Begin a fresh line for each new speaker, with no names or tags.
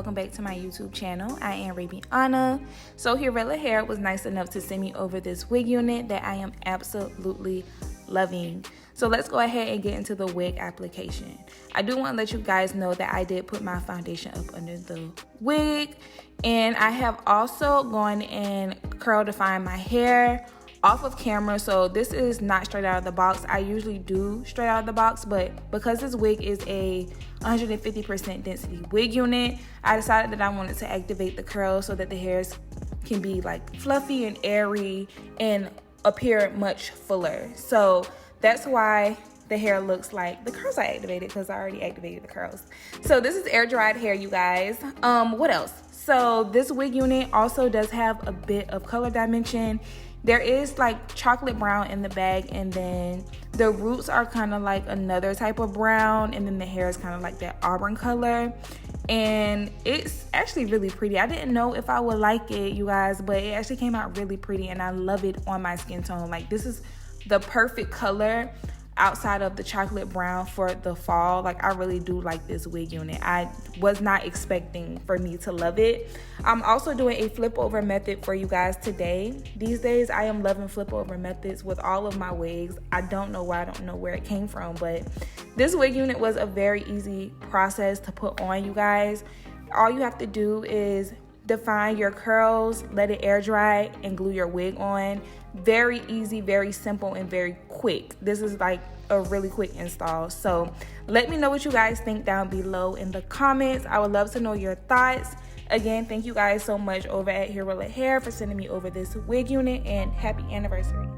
welcome back to my YouTube channel. I am Rabiana. So Hurela Hair was nice enough to send me over this wig unit that I am absolutely loving. So let's go ahead and get into the wig application. I do want to let you guys know that I did put my foundation up under the wig, and I have also gone and curl defined my hair off of camera. So this is not straight out of the box. I usually do straight out of the box, but because this wig is a 150% density wig unit, I decided that I wanted to activate the curls so that the hairs can be like fluffy and airy and appear much fuller. So that's why the hair looks like the curls are activated, because I already activated the curls. So this is air dried hair, you guys. What else? So this wig unit also does have a bit of color dimension. There is like chocolate brown in the bag, and then the roots are kind of like another type of brown, and then the hair is kind of like that auburn color, and it's actually really pretty. I didn't know if I would like it, you guys, but it actually came out really pretty, and I love it on my skin tone. Like, this is the perfect color outside of the chocolate brown for the fall. Like, I really do like this wig unit. I was not expecting for me to love it. I'm also doing a flip over method for you guys today. These days I am loving flip over methods with all of my wigs. I don't know why, I don't know where it came from, but this wig unit was a very easy process to put on, you guys. All you have to do is define your curls, let it air dry, and glue your wig on. Very easy, very simple, and very quick. This is like a really quick install. So let me know what you guys think down below in the comments. I would love to know your thoughts. Again, thank you guys so much over at Hurela Hair for sending me over this wig unit, and happy anniversary.